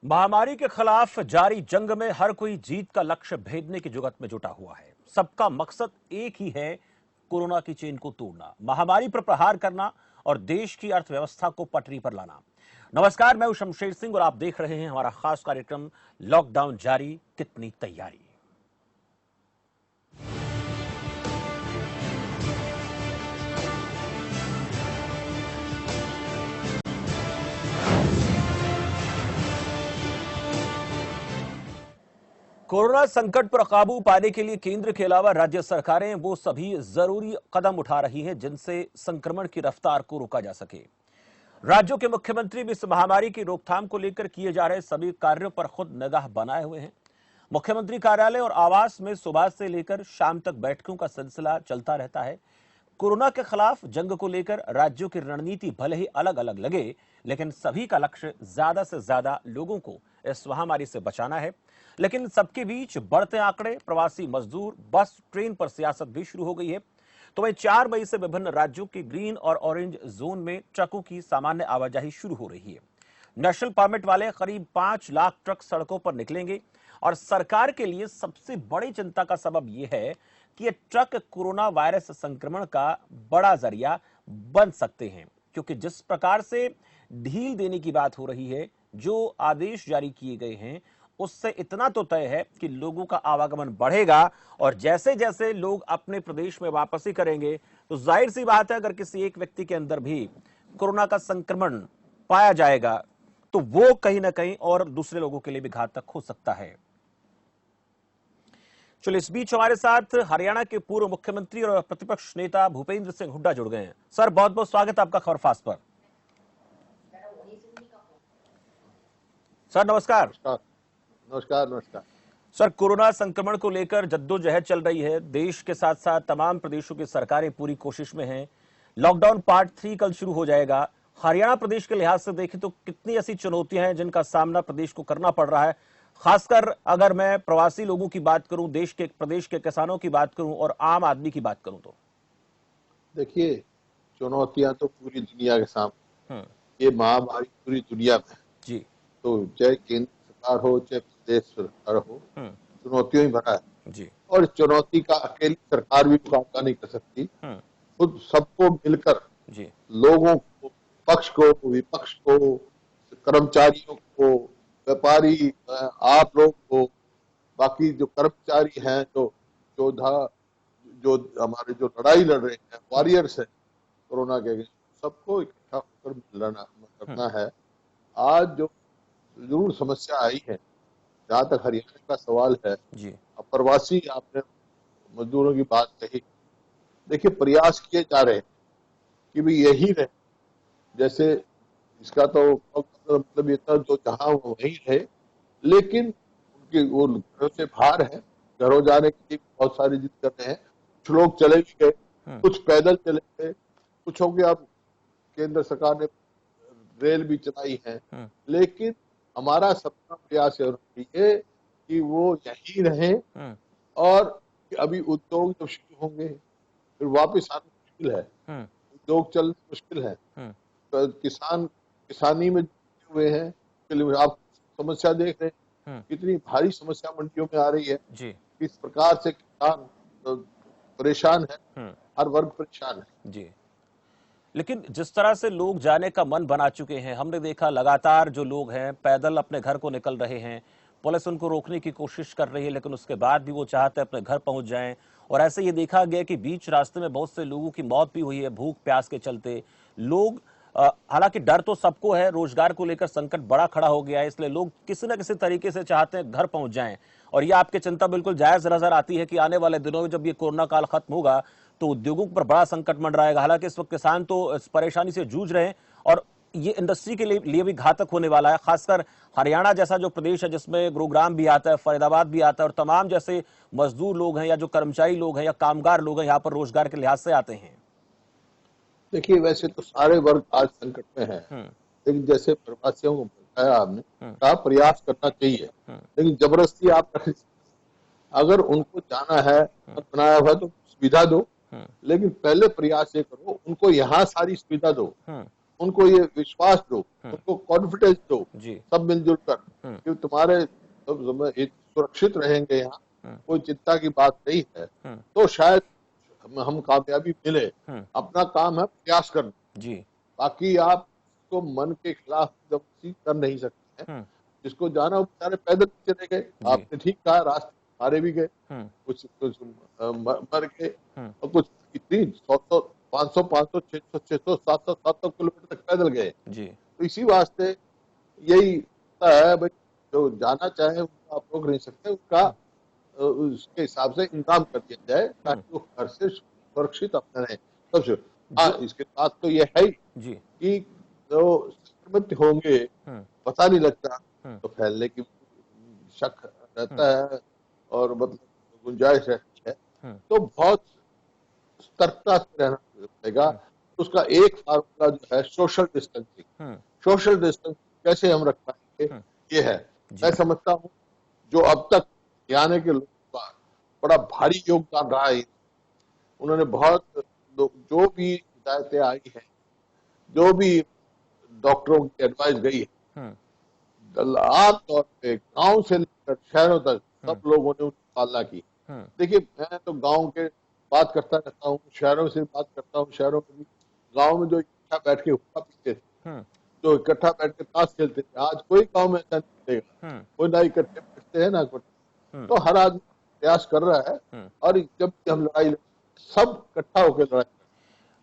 महामारी के खिलाफ जारी जंग में हर कोई जीत का लक्ष्य भेदने की जुगत में जुटा हुआ है। सबका मकसद एक ही है, कोरोना की चेन को तोड़ना, महामारी पर प्रहार करना और देश की अर्थव्यवस्था को पटरी पर लाना। नमस्कार, मैं हूं शमशेर सिंह और आप देख रहे हैं हमारा खास कार्यक्रम लॉकडाउन जारी, कितनी तैयारी। कोरोना संकट पर काबू पाने के लिए केंद्र के अलावा राज्य सरकारें वो सभी जरूरी कदम उठा रही हैं जिनसे संक्रमण की रफ्तार को रोका जा सके। राज्यों के मुख्यमंत्री भी इस महामारी की रोकथाम को लेकर किए जा रहे सभी कार्यों पर खुद निगाह बनाए हुए हैं। मुख्यमंत्री कार्यालय और आवास में सुबह से लेकर शाम तक बैठकों का सिलसिला चलता रहता है। कोरोना के खिलाफ जंग को लेकर राज्यों की रणनीति भले ही अलग अलग लगे, लेकिन सभी का लक्ष्य ज्यादा से ज्यादा लोगों को इस महामारी से बचाना है। लेकिन सबके बीच बढ़ते आंकड़े, प्रवासी मजदूर, बस ट्रेन पर सियासत भी शुरू हो गई है। तो वहीं 4 मई से विभिन्न राज्यों के ग्रीन और ऑरेंज जोन में ट्रकों की सामान्य आवाजाही शुरू हो रही है। नेशनल परमिट वाले करीब 5 लाख ट्रक सड़कों पर निकलेंगे और सरकार के लिए सबसे बड़ी चिंता का सबब यह है कि ये ट्रक कोरोना वायरस संक्रमण का बड़ा जरिया बन सकते हैं, क्योंकि जिस प्रकार से ढील देने की बात हो रही है, जो आदेश जारी किए गए हैं, उससे इतना तो तय है कि लोगों का आवागमन बढ़ेगा और जैसे जैसे लोग अपने प्रदेश में वापसी करेंगे तो जाहिर सी बात है, अगर किसी एक व्यक्ति के अंदर भी कोरोना का संक्रमण पाया जाएगा तो वो कहीं ना कहीं और दूसरे लोगों के लिए भी घातक हो सकता है। चलिए, इस बीच हमारे साथ हरियाणा के पूर्व मुख्यमंत्री और प्रतिपक्ष नेता भूपेंद्र सिंह हुड्डा जुड़ गए हैं। सर, बहुत बहुत स्वागत है आपका खबरफास्ट पर। सर नमस्कार। नमस्कार। नमस्कार सर, कोरोना संक्रमण को लेकर जद्दोजहद चल रही है। देश के साथ साथ तमाम प्रदेशों की सरकारें पूरी कोशिश में हैं। लॉकडाउन पार्ट 3 कल शुरू हो जाएगा। हरियाणा प्रदेश के लिहाज से देखें तो कितनी ऐसी चुनौतियां हैं जिनका सामना प्रदेश को करना पड़ रहा है, खासकर अगर मैं प्रवासी लोगों की बात करूं, प्रदेश के किसानों की बात करूं और आम आदमी की बात करूं तो? देखिए, चुनौतियां तो पूरी दुनिया के सामने, ये महामारी पूरी दुनिया में जी। तो चाहे केंद्र सरकार हो चाहे प्रदेश सरकार हो, चुनौतियों ही भरा है जी। और चुनौती का अकेली सरकार भी मुकाबला नहीं कर सकती। खुद सबको मिलकर जी, लोगों को, पक्ष को, विपक्ष को, कर्मचारियों को, व्यापारी, आप लोग को, बाकी जो कर्मचारी हैं, जो योद्धा, जो हमारे जो लड़ाई लड़ रहे हैं, वॉरियर्स हैं कोरोना के अगेंस्ट, सबको इकट्ठा होकर लड़ना करना है। आज जो जरूर समस्या आई है, जहां तक हरियाणा का सवाल है जी, प्रवासी आपने मजदूरों की बात कही। देखिए, प्रयास किए जा रहे हैं कि भी यही रहे, जैसे इसका तो मतलब ये था जो जहां वहीं रहे, लेकिन उनके वो घरों से बाहर है, घरों जाने के लिए बहुत सारी जिद कर रहे हैं। कुछ लोग चले भी गए, कुछ पैदल चले गए, कुछों की अब केंद्र सरकार ने रेल भी चलाई है, लेकिन हमारा सबका प्रयास है कि वो यहीं रहें और अभी उद्योग जब शुरू होंगे फिर वापस आना मुश्किल है, उद्योग चलना मुश्किल है, तो किसानी में जुटे हुए हैं। आप समस्या देख रहे हैं, कितनी भारी समस्या मंडियों में आ रही है जी। किस प्रकार से किसान परेशान है, हर वर्ग परेशान है जी। लेकिन जिस तरह से लोग जाने का मन बना चुके हैं, हमने देखा लगातार जो लोग हैं पैदल अपने घर को निकल रहे हैं। पुलिस उनको रोकने की कोशिश कर रही है, लेकिन उसके बाद भी वो चाहते हैं अपने घर पहुंच जाएं। और ऐसे ये देखा गया कि बीच रास्ते में बहुत से लोगों की मौत भी हुई है भूख प्यास के चलते। लोग हालांकि डर तो सबको है, रोजगार को लेकर संकट बड़ा खड़ा हो गया है, इसलिए लोग किसी न किसी तरीके से चाहते हैं घर पहुंच जाएं। और ये आपकी चिंता बिल्कुल जायज नजर आती है कि आने वाले दिनों में जब ये कोरोना काल खत्म होगा तो उद्योगों पर बड़ा संकट मंडराएगा। हालांकि इस वक्त किसान तो इस परेशानी से जूझ रहे हैं और ये इंडस्ट्री के लिए भी घातक होने वाला है। खासकर हरियाणा जैसा जो प्रदेश है जिसमें गुरुग्राम भी आता है, फरीदाबाद भी आता है और तमाम जैसे मजदूर लोग हैं या जो कर्मचारी लोग हैं या कामगार लोग हैं यहाँ पर रोजगार के लिहाज से आते हैं। देखिए, वैसे तो सारे वर्ग आज संकट में है, लेकिन जैसे प्रवासियों को बताया आपने, का प्रयास करना चाहिए, लेकिन जबरदस्ती आप अगर उनको जाना है, बनाया हुआ तो सुविधा दो, लेकिन पहले प्रयास ये करो उनको यहाँ सारी सुविधा दो उनको ये विश्वास दो, उनको कॉन्फिडेंस दो, जी। सब मिलजुल कर कि तुम्हारे सब समय सुरक्षित रहेंगे यहाँ, कोई चिंता की बात नहीं है, तो शायद हम कामयाबी मिले। अपना काम है प्रयास करना, जी। बाकी आप इसको मन के खिलाफ जबरदस्ती कर नहीं सकते हैं। जिसको जाना वो बेचारे पैदल भी चले गए, जी। आपने ठीक कहा, रास्ते मारे भी गए, हम्म। कुछ कुछ मर गए, और कुछ इतनी 100 500 500 600 600 700 700 किलोमीटर तक पैदल गए। जी। तो इसी वास्ते यही होता है भाई, जो जाना चाहे उनका आप रोक नहीं सकते, उनका उसके हिसाब से इंतजाम कर दिया जाए ताकि वो घर से सुरक्षित अपने रहें। सबसे हाँ, इसके साथ तो ये है ही जी। कि जो संक्रमित होंगे पता नहीं लगता, तो फैलने की शक रहता है और मतलब गुंजाइश रहती है, तो बहुत सतर्कता से रहना पड़ेगा। उसका एक फार्मूला जो है सोशल डिस्टेंसिंग, सोशल डिस्टेंस कैसे हम रख पाएंगे, ये है। मैं समझता हूँ जो अब तक आने के लोगों का बड़ा भारी योगदान रहा है, उन्होंने बहुत जो भी हिदायतें आई हैं, जो भी डॉक्टरों की एडवाइस गई है, आम तौर पे गांव से लेकर शहरों तक सब लोगों ने उनकी पालना की। देखिए, मैं तो गांव के बात करता रहता हूँ, शहरों से बात करता हूँ, शहरों में भी, गांव में जो इकट्ठा बैठ के हुक्का पीते थे, जो इकट्ठा बैठ के ताश खेलते थे, आज कोई गांव में ऐसा नहीं मिलेगा। कोई ना इकट्ठे बैठते हैं ना कुछ, तो हर आदमी प्रयास कर रहा है, और जब भी हम लड़ाई सब इकट्ठा होकर लड़ाई।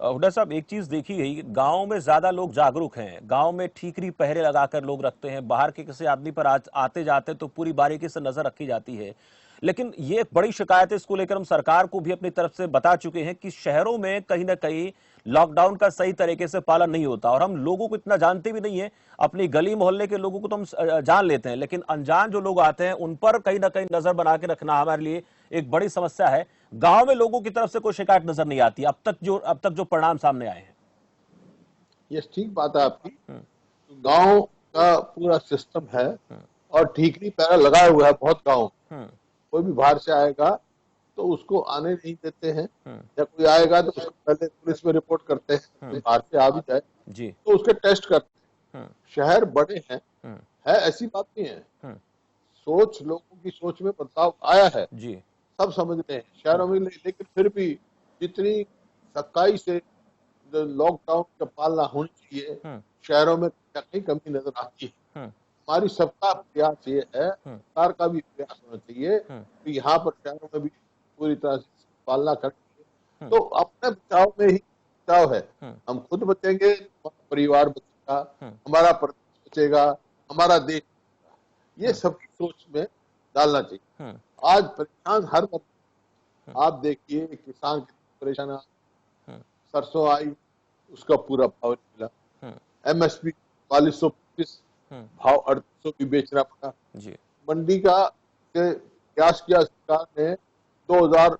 हुड्डा साहब, एक चीज देखी गई, गांव में ज्यादा लोग जागरूक हैं, गांव में ठीकरी पहरे लगाकर लोग रखते हैं, बाहर के किसी आदमी पर आते जाते तो पूरी बारीकी से नजर रखी जाती है। लेकिन ये एक बड़ी शिकायत है, इसको लेकर हम सरकार को भी अपनी तरफ से बता चुके हैं कि शहरों में कहीं ना कहीं लॉकडाउन का सही तरीके से पालन नहीं होता, और हम लोगों को इतना जानते भी नहीं है। अपनी गली मोहल्ले के लोगों को तो हम जान लेते हैं, लेकिन अनजान जो लोग आते हैं उन पर कहीं ना कहीं नजर बना के रखना हमारे लिए एक बड़ी समस्या है। गांव में लोगों की तरफ से कोई शिकायत नजर नहीं आती अब तक जो परिणाम सामने आए हैं। ये ठीक बात है आपकी। गांव का पूरा सिस्टम है और ठीकरी पहरा लगाया हुआ है बहुत गांव। कोई भी बाहर से आएगा तो उसको आने नहीं देते हैं, या कोई आएगा तो उसको पहले पुलिस में रिपोर्ट करते हैं, बाहर से आ भी जाए जी। तो उसके टेस्ट करते हैं। शहर बड़े हैं, है ऐसी बात नहीं है, सोच लोगों की सोच में बदलाव आया है जी। सब समझते हैं शहरों में, लेकिन फिर भी जितनी सख्ताई से लॉकडाउन का पालना होनी चाहिए, शहरों में कहीं कमी नजर आती है। हमारी सबका प्रयास ये है, सरकार का भी प्रयास होना चाहिए कि यहाँ पर शहरों में भी पूरी तरह से पालना करेंगे तो अपने बचाव में ही बचाव है। हम खुद बचेंगे, हमारा परिवार बचेगा, हमारा प्रदेश बचेगा, हमारा देश बचेगा। ये सबकी सोच में डालना चाहिए। आज परेशान हर वर्ग, आप देखिए किसान कितने परेशान है। सरसों आई, उसका पूरा भाव नहीं मिला, एमएसपी 4225 भाव 3800 भी बेचना पड़ा। मंडी का प्रयास किया सरकार ने, 2000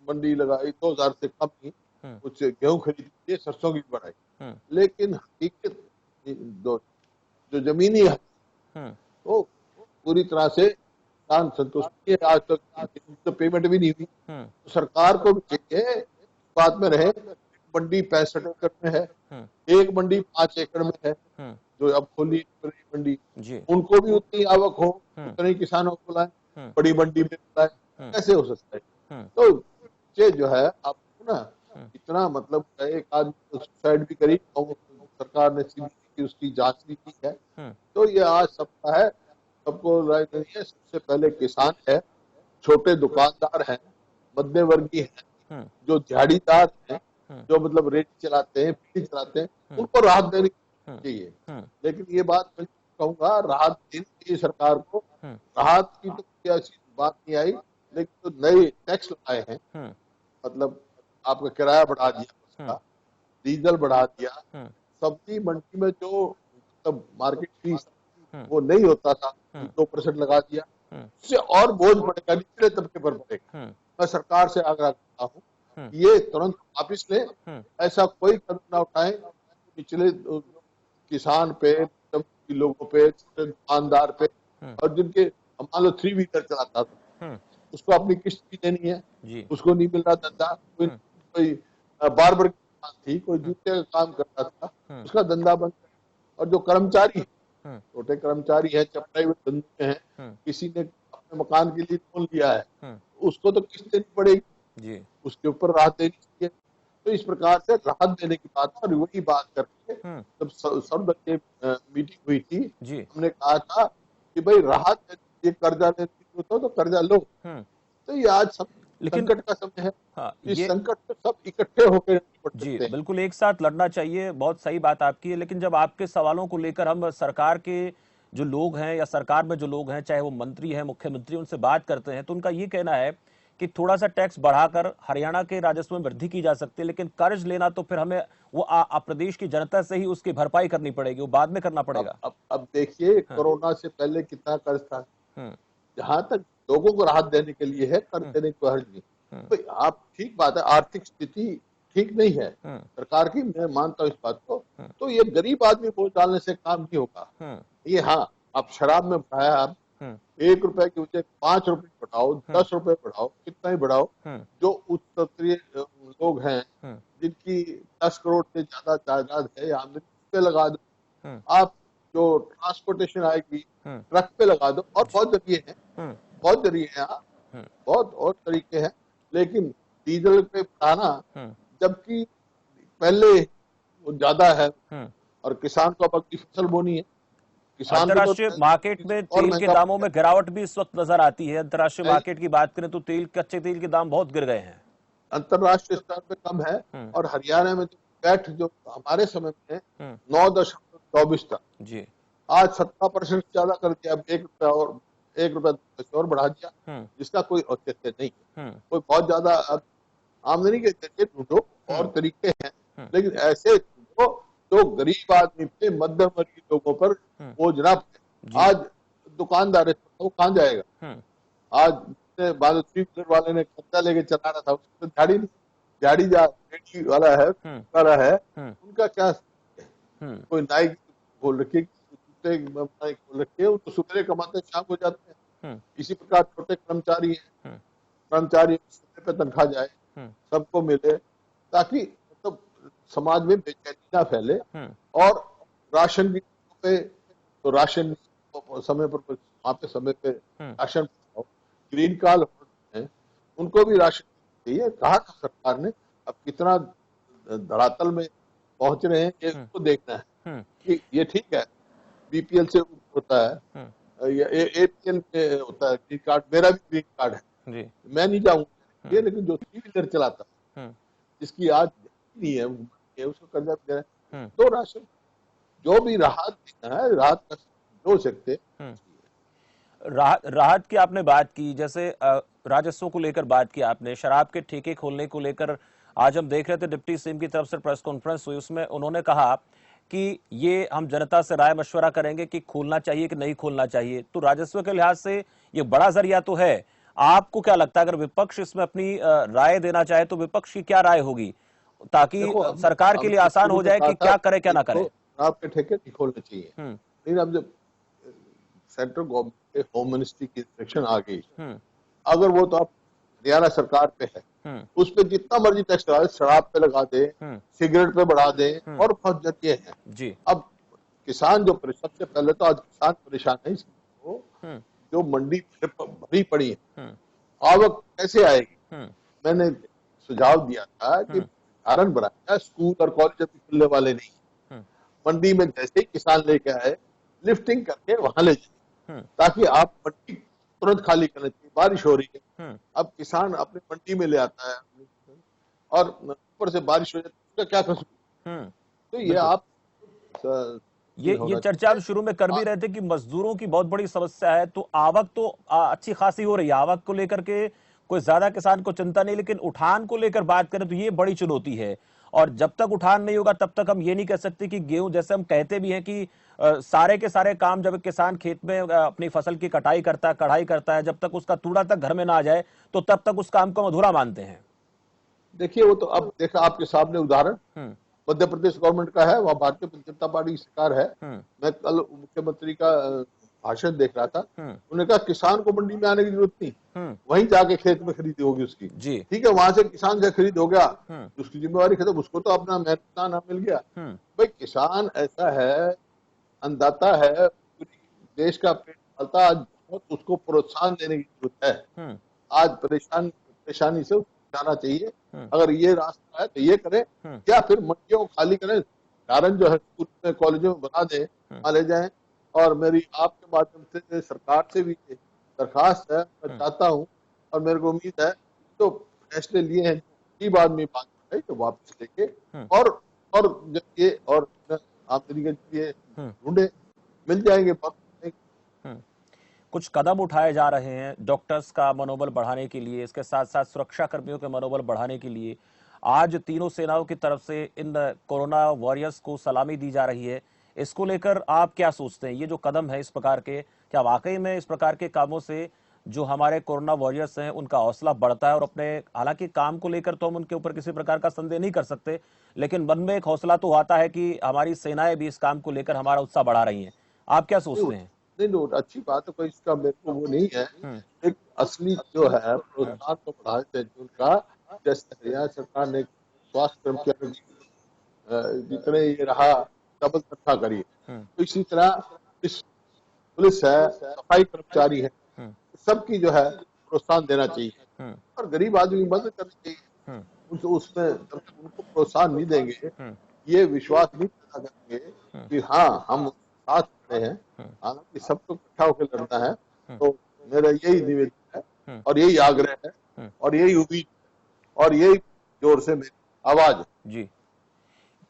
मंडी लगाई, 2000 से कम ही कुछ गेहूं खरीदी, सरसों की बढ़ाई, लेकिन हकीकत जो जमीनी है वो पूरी तरह से किसान संतुष्ट नहीं है। आज तक तो पेमेंट भी नहीं हुई। तो सरकार को भी चाहिए बात में रहे, मंडी 65 एकड़ में है, एक मंडी 5 एकड़ में है जो अब खोली मंडी, उनको भी उतनी आवक हो, उतने किसानों को बुलाए, बड़ी मंडी में बुलाए, कैसे हो सकता है। तो ये जो है आपको ना इतना मतलब एक आदमी सुसाइड भी करी, सरकार ने सीबीआई की उसकी जांच भी की है। तो ये आज सबका है, सबको राय नहीं है। सबसे पहले किसान है, छोटे दुकानदार हैं, मध्यवर्गीय हैं, जो दिहाड़ीदार हैं, जो मतलब रेडी चलाते हैं, पीढ़ी चलाते हैं, उनको राहत देनी चाहिए। लेकिन ये बात मैं कहूंगा, राहत देनी चाहिए सरकार को। राहत की तो कोई ऐसी बात नहीं आई, लेकिन तो नए टैक्स लगाए हैं, मतलब आपका किराया बढ़ा दिया, डीजल बढ़ा दिया, सब्जी मंडी में जो मतलब मार्केट फीस वो नहीं होता था, 2% लगा दिया, उससे और बोझ बढ़ेगा, निचले तबके पर बढ़ेगा। मैं सरकार से आग्रह करता हूँ ये तुरंत वापिस ले, ऐसा कोई कदम ना उठाए निचले किसान पे, लोगों पे, दुकानदार पे, और जिनके मान लो 3 व्हीलर चलाता था, उसको अपनी किस्त भी देनी है, उसको नहीं मिल रहा धंधा, कोई बार्बर की दुकान थी, कोई जूते का काम करता था, उसका धंधा बंद है। और जो कर्मचारी छोटे कर्मचारी है, चाहे प्राइवेट धंधे में है, किसी ने अपने मकान के लिए लोन लिया है, उसको तो किस्त देनी पड़ेगी जी। उसके ऊपर राहत देनी चाहिए। तो इस प्रकार से राहत देने की बात है। और वही बात करके जब सर्वदल की मीटिंग हुई थी, जी। हमने कहा था कि भाई राहत ये कर्जा लेने तो कर्जा लो। तो ये आज सब लेकिन संकट का समय है। हाँ, इस ये संकट में सब इकट्ठे होकर निपट जी सकते हैं। बिल्कुल एक साथ लड़ना चाहिए, बहुत सही बात आपकी है। लेकिन जब आपके सवालों को लेकर हम सरकार के जो लोग हैं या सरकार में जो लोग हैं, चाहे वो मंत्री हैं, मुख्यमंत्री, उनसे बात करते हैं, तो उनका ये कहना है कि थोड़ा सा टैक्स बढ़ाकर हरियाणा के राजस्व में वृद्धि की जा सकती है, लेकिन कर्ज लेना तो फिर हमें वो प्रदेश की जनता से ही उसकी भरपाई करनी पड़ेगी, वो बाद में करना पड़ेगा। अब देखिए, हाँ। कोरोना से पहले कितना कर्ज था। हम्म। जहां तक लोगों को राहत देने के लिए है, कर्ज देने को हर्ज नहीं। तो आप ठीक बात है, आर्थिक स्थिति ठीक नहीं है सरकार की, मैं मानता हूँ इस बात को। तो ये गरीब आदमी वोट डालने से काम नहीं होगा। ये हाँ, आप शराब में बढ़ाया, आप 1 रुपए की बजाय 5 रुपए बढ़ाओ, 10 रुपए बढ़ाओ, कितना ही बढ़ाओ। जो उच्च स्तरीय लोग हैं, जिनकी 10 करोड़ से ज्यादा जायदाद है, आमदनी, उस पे लगा दो। आप जो ट्रांसपोर्टेशन आएगी, ट्रक पे लगा दो। और बहुत जरिए हैं, बहुत जरिए हैं, बहुत और तरीके हैं। लेकिन डीजल पे बढ़ाना, जबकि पहले वो ज्यादा है, और किसान को अब अगली फसल बोनी है। किसान को अंतर्राष्ट्रीय तो मार्केट में और तेल के महंगा दामों पड़ में गिरावट भी इस वक्त नजर आती है। अंतर्राष्ट्रीय गया। मार्केट की बात करें तो तेल, कच्चे तेल के दाम बहुत गिर गए हैं। अंतरराष्ट्रीय स्तर पे कम है। और हरियाणा में जो पैठ जो हमारे समय में 9.24 था, जी। आज 17% ज्यादा कर दिया। अब 1 रुपया और बढ़ा दिया, जिसका कोई औचित्य नहीं है। कोई बहुत ज्यादा अब आमदनी के जरिए ढूंढो, और तरीके हैं, लेकिन ऐसे ढूंढो जो गरीब आदमी पे, मध्यम वर्गीय लोगों पर बोझ ना पड़े। आज दुकानदार है, वो कहाँ जाएगा? आज थ्री व्हीलर वाले ने कर्जा लेके चलाना था, उसको तो झाड़ी रेडी वाला है, उनका क्या? कोई नाई खोल रखी, जूते खोल रखे, वो तो सुबह कमाते शाम हो जाते हैं। इसी प्रकार छोटे कर्मचारी हैं, कर्मचारी समय पे तनख्वाह जाए, सबको मिले, ताकि मतलब समाज में बेचैनी ना फैले। और राशन की पे तो राशन समय पर वहाँ पे समय पे राशन पाओ। ग्रीन कार्ड है, उनको भी राशन चाहिए। कहा था सरकार ने, अब कितना धरातल में पहुंच रहे हैं, ये उसको देखना है कि ये ठीक है। बीपीएल से होता है या एपीएल पे होता है ग्रीन कार्ड। मेरा भी ग्रीन कार्ड है, मैं नहीं जाऊंगा ये, लेकिन जो थ्री व्हीलर चलाता है, जिसकी आज नहीं है, उसको कर्जा दे रहे हैं। तो राशन जो भी राहत देना है, राहत कर हो सकते। राहत की आपने बात की, जैसे राजस्व को लेकर बात की आपने, शराब के ठेके खोलने को लेकर आज हम देख रहे थे डिप्टी सीएम की तरफ से प्रेस कॉन्फ्रेंस हुई, उसमें उन्होंने कहा कि ये हम जनता से राय मशवरा करेंगे कि खोलना चाहिए कि नहीं खोलना चाहिए। तो राजस्व के लिहाज से ये बड़ा जरिया तो है। आपको क्या लगता है, अगर विपक्ष इसमें अपनी राय देना चाहे तो विपक्ष की क्या राय होगी, ताकि सरकार के लिए आसान हो जाए कि क्या करे क्या ना करे? शराब के ठेके नहीं खोलने चाहिए, लेकिन अब जब सेंट्रल गवर्नमेंट के होम मिनिस्ट्री की इंस्ट्रक्शन आ गई, अगर वो तो आप हरियाणा सरकार पे है, उस पे जितना मर्जी टैक्स लगा दे, शराब पे लगा दे, सिगरेट पे बढ़ा दे, और बहुत जरिए हैं जी। अब किसान जो सबसे पहले तो आज किसान परेशान है, इसको जो मंडी भरी पड़ी है, आवक कैसे आएगी? मैंने सुझाव दिया था कि कारण बनाया, स्कूल और कॉलेज अभी खुलने वाले नहीं, मंडी में जैसे ही किसान लेके आए, लिफ्टिंग करके वहां ले जाए, ताकि आप मंडी तुरंत खाली करना चाहिए। बारिश हो रही है, अब किसान अपनी मंडी में ले आता है, और ऊपर से बारिश हो जाती है, उसका क्या कसूर? तो ये आप ये चर्चा हम शुरू में कर भी रहे थे कि मजदूरों की बहुत बड़ी समस्या है। तो आवक तो अच्छी खासी हो रही है, आवक को लेकर के कोई ज्यादा किसान को चिंता नहीं, लेकिन उठान को लेकर बात करें तो ये बड़ी चुनौती है। और जब तक उठान नहीं होगा तब तक हम ये नहीं कह सकते कि गेहूं, जैसे हम कहते भी हैं कि सारे के सारे काम जब किसान खेत में अपनी फसल की कटाई करता है, कढ़ाई करता है, जब तक उसका तूड़ा तक घर में ना आ जाए तो तब तक उस काम को अधूरा मानते हैं। देखिए, वो तो अब देखा आपके सामने उदाहरण मध्य प्रदेश गवर्नमेंट का है, वहाँ भारतीय जनता पार्टी की सरकार है। मैं कल मुख्यमंत्री का भाषण देख रहा था, हम्म। उन्होंने कहा किसान को मंडी में आने की जरूरत नहीं, हम्म। वहीं जाके खेत में खरीदी होगी उसकी। जी। ठीक है, वहां से किसान से खरीद हो गया, हम्म। उसकी जिम्मेवारी खत्म, उसको तो अपना मेहनताना मिल गया। हम्म। भाई किसान ऐसा है, अन्नदाता है, पूरी देश का पेट पालता, आज बहुत उसको प्रोत्साहन देने की जरूरत है। हम्म। आज परेशानी से जाना चाहिए। हम्म। अगर ये रास्ता है तो ये करें, हम्म। या फिर मंडियों को खाली करें, कारण जो है स्कूल में कॉलेजों में बना दें, हम्म। वहां ले जाएं। और मेरी आपके माध्यम से सरकार से भी ये दरखास्त है, मैं हम्म। चाहता हूं और मेरे को उम्मीद है तो फैसले लिए हैं की बाद में बात है तो वापस लेके, हम्म। और और जब ये और आमदनी के लिए हम्म। ढूंढे, मिल जाएंगे बहुत। हम्म। कुछ कदम उठाए जा रहे हैं डॉक्टर्स का मनोबल बढ़ाने के लिए, इसके साथ साथ सुरक्षा कर्मियों के मनोबल बढ़ाने के लिए। आज तीनों सेनाओं की तरफ से इन कोरोना वॉरियर्स को सलामी दी जा रही है। इसको लेकर आप क्या सोचते हैं? ये जो कदम है इस प्रकार के, क्या वाकई में इस प्रकार के कामों से जो हमारे कोरोना वॉरियर्स हैं उनका हौसला बढ़ता है? और अपने हालांकि काम को लेकर तो हम उनके ऊपर किसी प्रकार का संदेह नहीं कर सकते, लेकिन मन में एक हौसला तो आता है कि हमारी सेनाएं भी इस काम को लेकर हमारा उत्साह बढ़ा रही हैं। आप क्या सोचते हैं? नहीं नहीं, अच्छी बात है, कोई इसका मेरे को वो नहीं है। हम्म। एक असली जो है हम्म। प्रोत्साहन तो बढ़ाने चाहिए उनका। जैसे हरियाणा सरकार ने स्वास्थ्य कर्मचारियों की जितने ये रहा डबल तनख्वाह करी, हम्म। तो इसी तरह इस पुलिस है, सफाई कर्मचारी है, हम्म। सबकी जो है प्रोत्साहन देना चाहिए। हम्म। और गरीब आदमी की मदद करनी चाहिए। हम्म। उसमें जब तक उनको प्रोत्साहन नहीं देंगे, हम्म। ये विश्वास नहीं पैदा करेंगे हम्म। कि हाँ हम साथ खड़े हैं, हम्म। हालांकि सबको इकट्ठा होकर लड़ना है। हम्म। तो मेरा यही निवेदन है हम्म। और यही आग्रह है हम्म। और यही उम्मीद है और यही जोर से मेरी आवाज है। जी।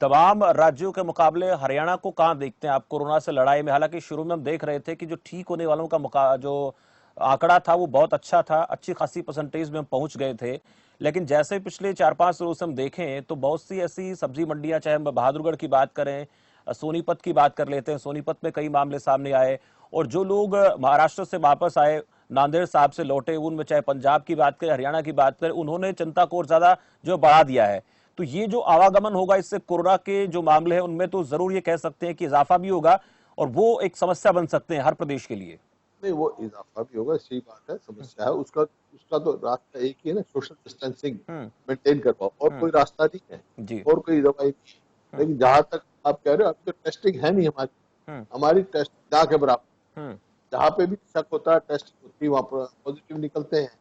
तमाम राज्यों के मुकाबले हरियाणा को कहां देखते हैं आप कोरोना से लड़ाई में? हालांकि शुरू में हम देख रहे थे कि जो ठीक होने वालों का जो आंकड़ा था वो बहुत अच्छा था, अच्छी खासी परसेंटेज में हम पहुंच गए थे। लेकिन जैसे पिछले 4-5 रोज से हम देखें तो बहुत सी ऐसी सब्जी मंडियां, चाहे हम बहादुरगढ़ की बात करें, सोनीपत की बात कर लेते हैं, सोनीपत में कई मामले सामने आए। और जो लोग महाराष्ट्र से वापस आए, नांदेड़ साहब से लौटे, उनमें चाहे पंजाब की बात करें, हरियाणा की बात करें, उन्होंने चिंता को और ज्यादा जो बढ़ा दिया है। तो ये जो आवागमन होगा, इससे कोरोना के जो मामले हैं उनमें तो जरूर ये कह सकते हैं कि इजाफा भी होगा और वो एक समस्या बन सकते हैं हर प्रदेश के लिए। नहीं, वो इजाफा भी होगा, सही बात है, समस्या है उसका। उसका तो रास्ता एक ही है ना, सोशल डिस्टेंसिंग हम्म। मेंटेन कर पाओ, और हम्म। कोई रास्ता नहीं है, जी। और कोई दवाई नहीं है। हम्म। लेकिन जहां तक आप कह रहे हो, अभी तो टेस्टिंग है नहीं हमारी। हम्म। हमारी टेस्टिंग ना के बराबर, हम्म। जहाँ पे भी शक होता है टेस्टिंग होती है, वहां पर पॉजिटिव निकलते हैं।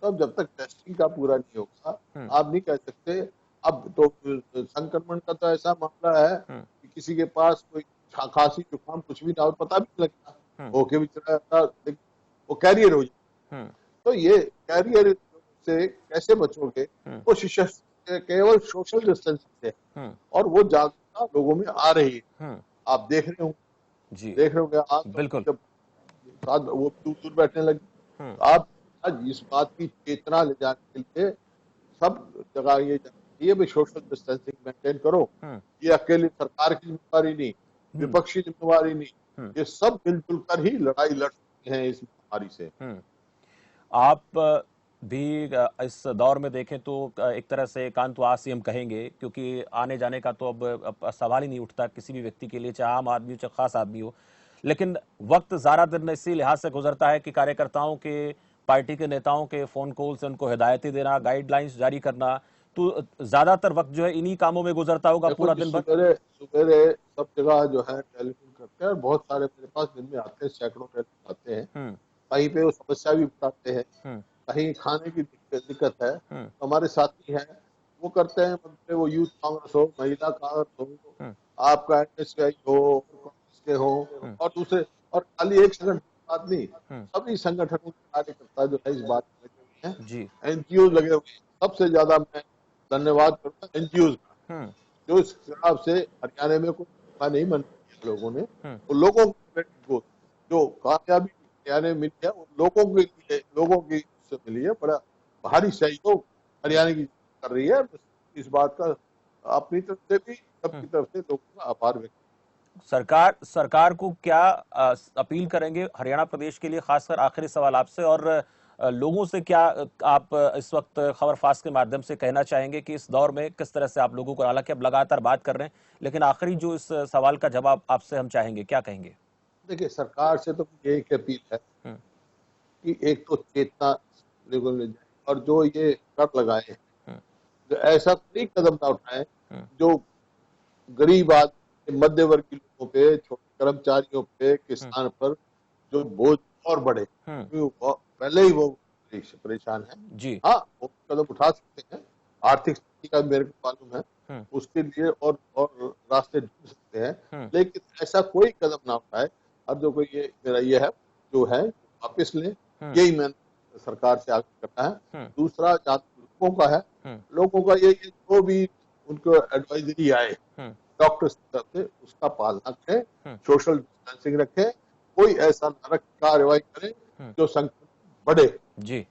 तो अब जब तक टेस्टिंग का पूरा नहीं होगा, हम्म। आप नहीं कह सकते। अब तो संक्रमण का तो ऐसा मामला है हम्म। कि किसी के पास कोई खांसी जुकाम कुछ भी ना हो, पता भी नहीं लगता, हम्म। होके भी चला जाता, लेकिन वो कैरियर हो जाता। हम्म। तो ये कैरियर से कैसे बचोगे? हम्म। कोशिश केवल सोशल डिस्टेंसिंग से, हम्म। और वो जागरूकता लोगों में आ रही है। हम्म। आप जी। देख रहे होंगे आप तो, बिल्कुल। जब साथ वो दूर दूर बैठने लगे, हम्म। तो आप आज इस बात की चेतना ले जाने के लिए सब जगह ये भी सोशल डिस्टेंसिंग मेंटेन करो। हम्म। ये अकेले सरकार की जिम्मेवारी नहीं, हम्म। विपक्षी जिम्मेवारी नहीं, हम्म। ये सब मिलजुल कर ही लड़ाई लड़ सकते हैं इस महामारी से। हम्म। आप भी इस दौर में देखें तो एक तरह से एकांतवास ही हम कहेंगे, क्योंकि आने जाने का तो अब सवाल ही नहीं उठता किसी भी व्यक्ति के लिए, चाहे आम आदमी हो चाहे खास आदमी हो। लेकिन वक्त ज़्यादा दिन इसी लिहाज से गुजरता है कि कार्यकर्ताओं के, पार्टी के नेताओं के फोन कॉल से उनको हिदायतें देना, गाइडलाइंस जारी करना, तो ज्यादातर वक्त जो है इन्हीं कामों में गुजरता होगा देखो पूरा जी, दिन भर। सवेरे सवेरे सब जगह जो है टेलीफोन करते हैं, और बहुत सारे मेरे पास दिन में आते हैं, सैकड़ों टेलीफोन आते हैं। हम्म। कहीं पे वो समस्या भी बताते हैं, हम्म। कहीं खाने की दिक्कत है। हम्म। तो हमारे साथी हैं, वो करते हैं, मतलब वो यूथ कांग्रेस हो, महिला कांग्रेस हो, हम्म। आपका एनएसयूआई हो, कांग्रेस के हो, हम्म। और दूसरे, और खाली एक संगठन की बात नहीं, हम्म। सभी संगठनों के कार्यकर्ता जो है इस बात में लगे हुए जी। हैं, एनजीओ लगे हुए हैं। सबसे ज्यादा मैं धन्यवाद करूंगा एनजीओ का, हम्म। जो इस हिसाब से हरियाणा में कोई मौका नहीं बन किया लोगों ने, हम्म। वो लोगों को जो कामयाबी हरियाणा में मिली है, वो लोगों के लिए, लोगों की से मिली है। बड़ा भारी सहयोग हरियाणा की कर रही है। इस बात का अपनी तरफ से भी, हम्म। सबकी तरफ से लोगों का आभार व्यक्त। सरकार को क्या अपील करेंगे हरियाणा प्रदेश के लिए? खासकर आखिरी सवाल आपसे, और लोगों से क्या आप इस वक्त खबर फास्ट के माध्यम से कहना चाहेंगे कि इस दौर में किस तरह से आप लोगों को, हालांकि अब लगातार बात कर रहे हैं, लेकिन आखिरी जो इस सवाल का जवाब आपसे हम चाहेंगे, क्या कहेंगे? देखिए, सरकार से तो यही एक अपील है हम्म, कि एक तो चेतना लेवल में जाए और जो ये कर लगाए हैं, हम्म, जो ऐसा कोई कदम ना उठाए हम्म, जो गरीब आदमी, मध्य वर्गीय लोगों पे, छोटे कर्मचारियों पे, हम्म, किसान पर जो बोझ और बढ़े, हम्म, क्योंकि पहले ही वो परेशान है। जी। हाँ, वो कदम उठा सकते हैं, आर्थिक स्थिति का मेरे को मालूम है, हम्म, उसके लिए और रास्ते ढूंढ सकते हैं, हम्म, लेकिन ऐसा कोई कदम ना उठाए। अब जो कोई ये मेरा ये है जो है वापस लें, हम्म, यही मैंने सरकार से आग्रह करना है। हम्म, दूसरा जहाँ तक लोगों का है, हम्म, लोगों का ये जो भी उनको एडवाइजरी आए हम्म, डॉक्टर की तरफ से, उसका पालना करें, हम्म, सोशल डिस्टेंसिंग रखें, कोई ऐसा ना कार्रवाई करें हम्म, जो संक्रमण बढ़े। जी।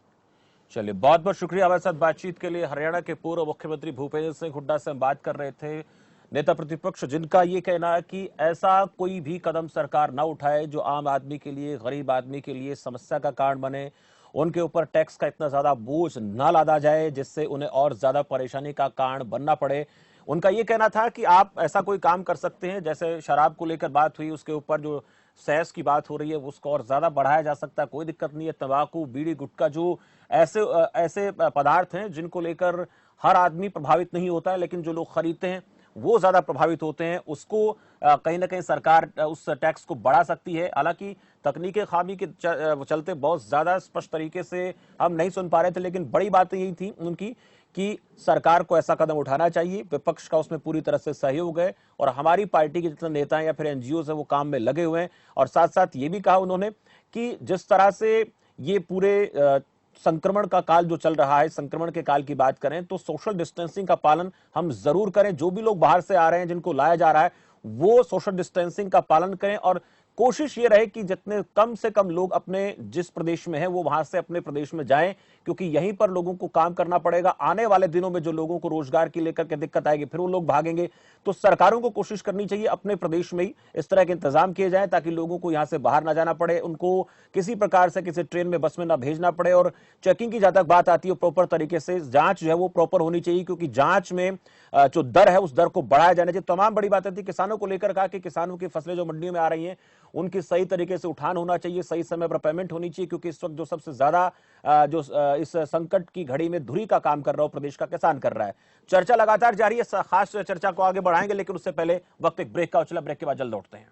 चलिए, बहुत बहुत शुक्रिया हमारे साथ बातचीत के लिए। हरियाणा के पूर्व मुख्यमंत्री भूपेंद्र सिंह हुड्डा से हम बात कर रहे थे, नेता प्रतिपक्ष जिनका ये कहना है कि ऐसा कोई भी कदम सरकार ना उठाए जो आम आदमी के लिए, गरीब आदमी के लिए समस्या का कारण बने। उनके ऊपर टैक्स का इतना ज्यादा बोझ ना लादा जाए जिससे उन्हें और ज्यादा परेशानी का कारण बनना पड़े। उनका ये कहना था कि आप ऐसा कोई काम कर सकते हैं, जैसे शराब को लेकर बात हुई, उसके ऊपर जो सेस की बात हो रही है उसको और ज्यादा बढ़ाया जा सकता है, कोई दिक्कत नहीं है। तंबाकू, बीड़ी, गुटखा जो ऐसे पदार्थ हैं जिनको लेकर हर आदमी प्रभावित नहीं होता है, लेकिन जो लोग खरीदते हैं वो ज्यादा प्रभावित होते हैं, उसको कहीं ना कहीं सरकार उस टैक्स को बढ़ा सकती है। हालांकि तकनीकी खामी के चलते बहुत ज्यादा स्पष्ट तरीके से हम नहीं सुन पा रहे थे, लेकिन बड़ी बात यही थी उनकी कि सरकार को ऐसा कदम उठाना चाहिए। विपक्ष का उसमें पूरी तरह से सहयोग है और हमारी पार्टी के जितने नेता हैं या फिर एनजीओ है वो काम में लगे हुए हैं। और साथ साथ ये भी कहा उन्होंने कि जिस तरह से ये पूरे संक्रमण का काल जो चल रहा है, संक्रमण के काल की बात करें तो सोशल डिस्टेंसिंग का पालन हम जरूर करें। जो भी लोग बाहर से आ रहे हैं, जिनको लाया जा रहा है, वो सोशल डिस्टेंसिंग का पालन करें और कोशिश ये रहे कि जितने कम से कम लोग अपने जिस प्रदेश में हैं वो वहां से अपने प्रदेश में जाएं, क्योंकि यहीं पर लोगों को काम करना पड़ेगा। आने वाले दिनों में जो लोगों को रोजगार की लेकर के दिक्कत आएगी, फिर वो लोग भागेंगे। तो सरकारों को कोशिश करनी चाहिए अपने प्रदेश में ही इस तरह के इंतजाम किए जाएं ताकि लोगों को यहां से बाहर ना जाना पड़े, उनको किसी प्रकार से किसी ट्रेन में, बस में ना भेजना पड़े। और चेकिंग की जहां तक बात आती है, प्रॉपर तरीके से जांच जो है वो प्रॉपर होनी चाहिए, क्योंकि जांच में जो दर है उस दर को बढ़ाया जाना चाहिए। तमाम बड़ी बातें थी। किसानों को लेकर कहा कि किसानों की फसलें जो मंडियों में आ रही हैं उनकी सही तरीके से उठान होना चाहिए, सही समय पर पेमेंट होनी चाहिए, क्योंकि इस वक्त जो सबसे ज्यादा इस संकट की घड़ी में धुरी का काम कर रहा हो प्रदेश का किसान कर रहा है। चर्चा लगातार जारी है, खास चर्चा को आगे बढ़ाएंगे, लेकिन उससे पहले वक्त एक ब्रेक का उछला। ब्रेक के बाद जल्द लौटते हैं।